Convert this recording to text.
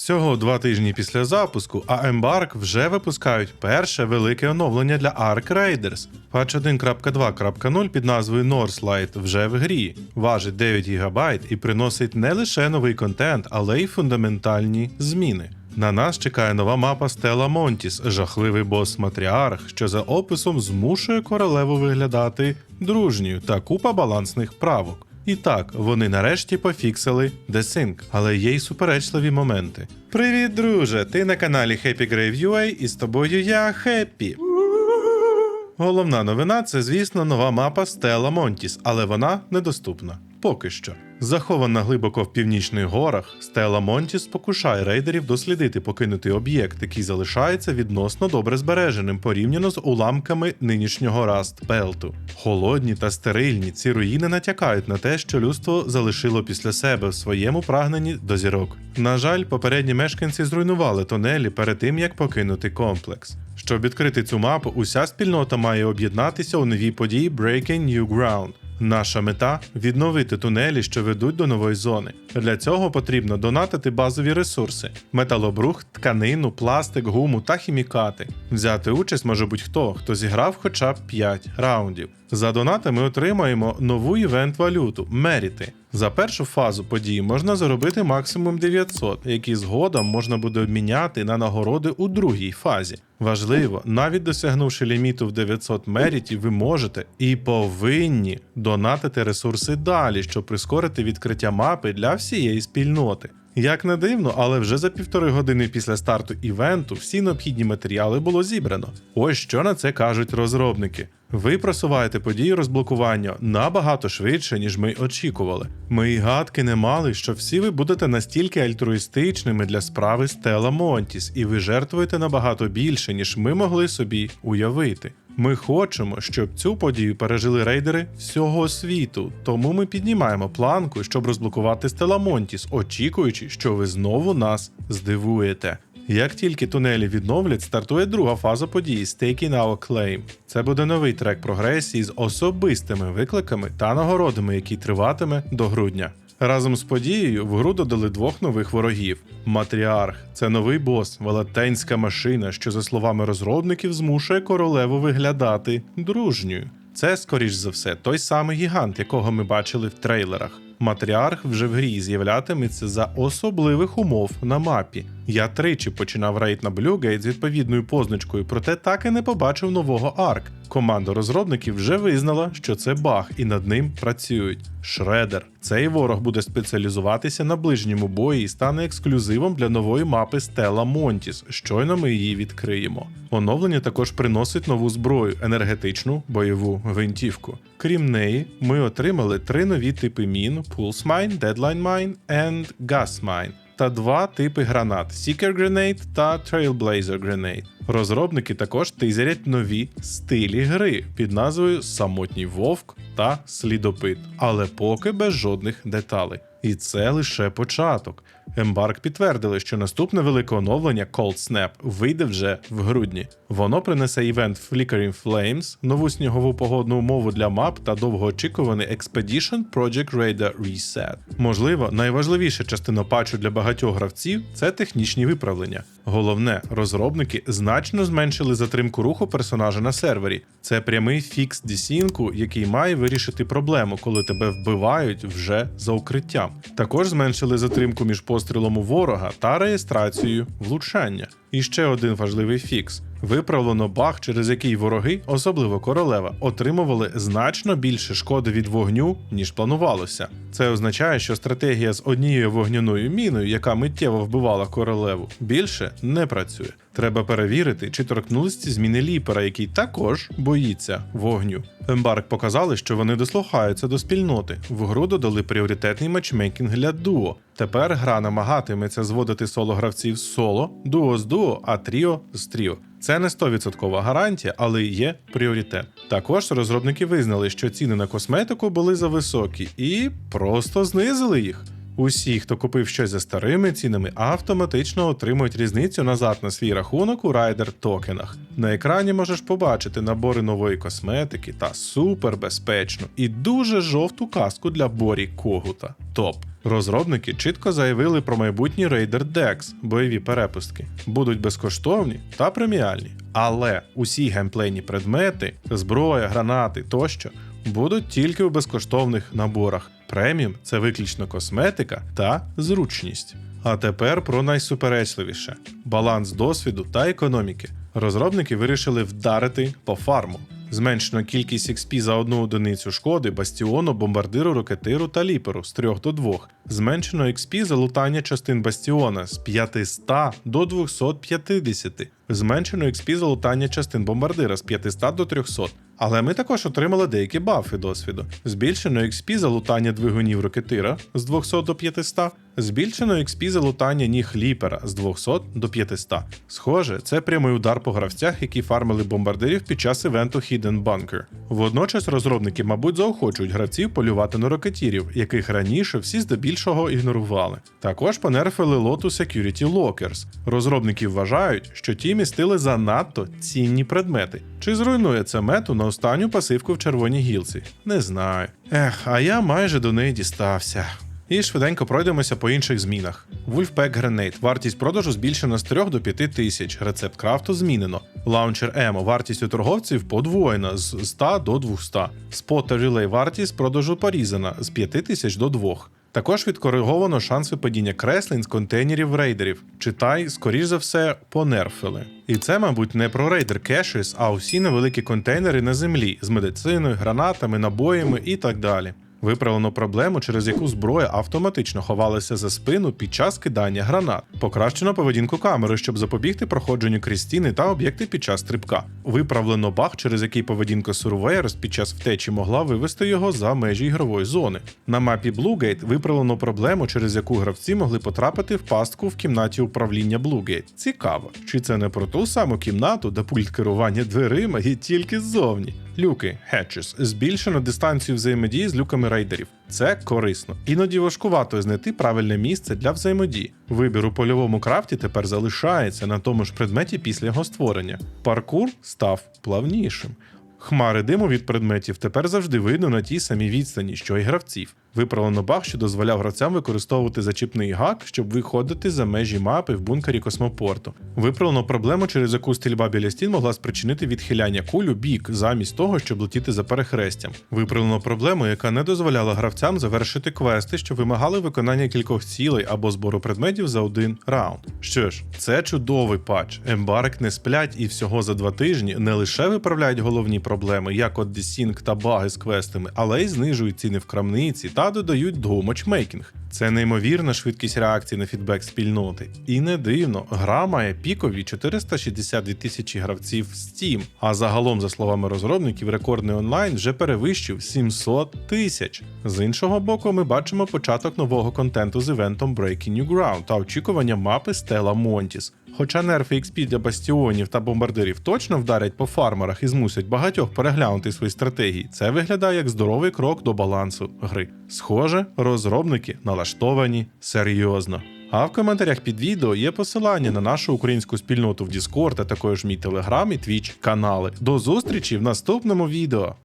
Всього 2 тижні після запуску, а Embark вже випускають перше велике оновлення для Ark Raiders. Патч 1.2.0 під назвою Northlight вже в грі, важить 9 ГБ і приносить не лише новий контент, але й фундаментальні зміни. На нас чекає нова мапа Stella Montis, жахливий бос-матріарх, що за описом змушує королеву виглядати дружньою та купа балансних правок. І так, вони нарешті пофіксили Desync, але є й суперечливі моменти. Привіт, друже! Ти на каналі Happy Grave UA і з тобою я, Хеппі. Головна новина – це, звісно, нова мапа Stella Montis, але вона недоступна. Поки що. Захована глибоко в північних горах, Stella Montis спокушає рейдерів дослідити покинутий об'єкт, який залишається відносно добре збереженим порівняно з уламками нинішнього Rust Belt. Холодні та стерильні, ці руїни натякають на те, що людство залишило після себе в своєму прагненні до зірок. На жаль, попередні мешканці зруйнували тунелі перед тим, як покинути комплекс. Щоб відкрити цю мапу, уся спільнота має об'єднатися у новій події Breaking New Ground. Наша мета – відновити тунелі, що ведуть до нової зони. Для цього потрібно донатити базові ресурси – металобрухт, тканину, пластик, гуму та хімікати. Взяти участь може будь-хто зіграв хоча б 5 раундів. За донати ми отримаємо нову івент-валюту – меріти. За першу фазу події можна заробити максимум 900, які згодом можна буде обміняти на нагороди у другій фазі. Важливо, навіть досягнувши ліміту в 900 мерітів, ви можете і повинні донатити ресурси далі, щоб прискорити відкриття мапи для всієї спільноти. Як не дивно, але вже за 1,5 години після старту івенту всі необхідні матеріали було зібрано. Ось що на це кажуть розробники. Ви просуваєте події розблокування набагато швидше, ніж ми очікували. Ми й гадки не мали, що всі ви будете настільки альтруїстичними для справи Stella Montis, і ви жертвуєте набагато більше, ніж ми могли собі уявити. Ми хочемо, щоб цю подію пережили рейдери всього світу, тому ми піднімаємо планку, щоб розблокувати Stella Montis, очікуючи, що ви знову нас здивуєте. Як тільки тунелі відновлять, стартує друга фаза події Staking Our Claim. Це буде новий трек прогресії з особистими викликами та нагородами, який триватиме до грудня. Разом з подією в гру додали 2 нових ворогів. Матріарх – це новий бос, велетенська машина, що, за словами розробників, змушує королеву виглядати дружньою. Це, скоріш за все, той самий гігант, якого ми бачили в трейлерах. Матріарх вже в грі з'являтиметься за особливих умов на мапі. Я тричі починав рейд на Blue Gate з відповідною позначкою, проте так і не побачив нового Арк. Команда розробників вже визнала, що це баг, і над ним працюють. Шредер. Цей ворог буде спеціалізуватися на ближньому бої і стане ексклюзивом для нової мапи Stella Montis, щойно ми її відкриємо. Оновлення також приносить нову зброю – енергетичну бойову гвинтівку. Крім неї, ми отримали 3 нові типи мін – Pulse Mine, Deadline Mine and Gas Mine та 2 типи гранат – Seeker Grenade та Trailblazer Grenade. Розробники також тизерять нові стилі гри під назвою «Самотній вовк» та «Слідопит», але поки без жодних деталей. І це лише початок. Embark підтвердили, що наступне велике оновлення Cold Snap вийде вже в грудні. Воно принесе івент Flickering Flames, нову снігову погодну умову для мап та довгоочікуваний Expedition Project Raider Reset. Можливо, найважливіша частина патчу для багатьох гравців – це технічні виправлення. Головне, розробники значно зменшили затримку руху персонажа на сервері. Це прямий фікс десінку, який має вирішити проблему, коли тебе вбивають вже за укриттям. Також зменшили затримку між пострілом у ворога та реєстрацією влучання. І ще один важливий фікс. Виправлено баг, через який вороги, особливо королева, отримували значно більше шкоди від вогню, ніж планувалося. Це означає, що стратегія з однією вогняною міною, яка миттєво вбивала королеву, більше не працює. Треба перевірити, чи торкнулись ці зміни Ліпера, який також боїться вогню. Embark показали, що вони дослухаються до спільноти. В гру додали пріоритетний матчмейкінг для дуо. Тепер гра намагатиметься зводити соло-гравців з соло, дуо з дуо, а тріо з тріо. Це не 100% гарантія, але є пріоритет. Також розробники визнали, що ціни на косметику були зависокі і просто знизили їх. Усі, хто купив щось за старими цінами, автоматично отримують різницю назад на свій рахунок у Райдер токенах. На екрані можеш побачити набори нової косметики та супербезпечну і дуже жовту каску для Борі Когута. Топ! Розробники чітко заявили про майбутні Raider Decks, бойові перепустки. Будуть безкоштовні та преміальні. Але усі геймплейні предмети, зброя, гранати тощо будуть тільки у безкоштовних наборах. Преміум – це виключно косметика та зручність. А тепер про найсуперечливіше – баланс досвіду та економіки. Розробники вирішили вдарити по фарму. Зменшено кількість XP за одну одиницю шкоди Бастіону, Бомбардиру, Рокетиру та Ліперу з 3 до 2. Зменшено XP за лутання частин Бастіона з 500 до 250. Зменшено XP за лутання частин Бомбардира з 500 до 300. Але ми також отримали деякі бафи досвіду. Збільшено XP за лутання двигунів Рокетира з 200 до 500. Збільшено XP за лутання ніг Ліпера з 200 до 500. Схоже, це прямий удар по гравцях, які фармили бомбардирів під час івенту Hidden Bunker. Водночас розробники, мабуть, заохочують гравців полювати на рокетірів, яких раніше всі здебільшого ігнорували. Також понерфили лоту Security Lockers. Розробники вважають, що ті містили занадто цінні предмети. Чи зруйнує це мету на останню пасивку в червоній гілці? Не знаю. А я майже до неї дістався. І швиденько пройдемося по інших змінах. Wolfpack Grenade. Вартість продажу збільшена з 3 до 5 тисяч. Рецепт крафту змінено. Launcher Ammo. Вартість у торговців подвоєна з 100 до 200. Spotter Relay. Вартість продажу порізана з 5 тисяч до 2. Також відкориговано шанс випадіння креслень з контейнерів рейдерів. Читай, скоріш за все, понерфили. І це, мабуть, не про рейдер кешес, а усі невеликі контейнери на землі з медициною, гранатами, набоями і так далі. Виправлено проблему, через яку зброя автоматично ховалася за спину під час кидання гранат. Покращено поведінку камери, щоб запобігти проходженню крізь стіни та об'єкти під час стрибка. Виправлено баг, через який поведінка Surveyors під час втечі могла вивести його за межі ігрової зони. На мапі Bluegate виправлено проблему, через яку гравці могли потрапити в пастку в кімнаті управління Bluegate. Цікаво, чи це не про ту саму кімнату, де пульт керування дверима є тільки ззовні? Люки Hatches. Збільшено дистанцію взаємодії з люками рейдерів. Це корисно. Іноді важкувато знайти правильне місце для взаємодії. Вибір у польовому крафті тепер залишається на тому ж предметі після його створення. Паркур став плавнішим. Хмари диму від предметів тепер завжди видно на тій самій відстані, що й гравців. Виправлено баг, що дозволяв гравцям використовувати зачіпний гак, щоб виходити за межі мапи в бункері космопорту. Виправлено проблему, через яку стрільба біля стін могла спричинити відхиляння куль у бік, замість того, щоб летіти за перехрестям. Виправлено проблему, яка не дозволяла гравцям завершити квести, що вимагали виконання кількох цілей або збору предметів за один раунд. Що ж, це чудовий патч. Embark не сплять і всього за 2 тижні не лише виправляють головні проблеми, як от десінг та баги з квестами, але й знижують ціни в крамниці та додають матчмейкінг. Це неймовірна швидкість реакції на фідбек спільноти. І не дивно, гра має пікові 462 тисячі гравців в Steam, а загалом, за словами розробників, рекордний онлайн вже перевищив 700 тисяч. З іншого боку, ми бачимо початок нового контенту з івентом Breaking New Ground та очікування мапи Stella Montis. Хоча нерфи XP для бастіонів та бомбардирів точно вдарять по фармерах і змусять багатьох переглянути свої стратегії, це виглядає як здоровий крок до балансу гри. Схоже, розробники налаштовані серйозно. А в коментарях під відео є посилання на нашу українську спільноту в Discord, а також мій Telegram і Twitch канали. До зустрічі в наступному відео!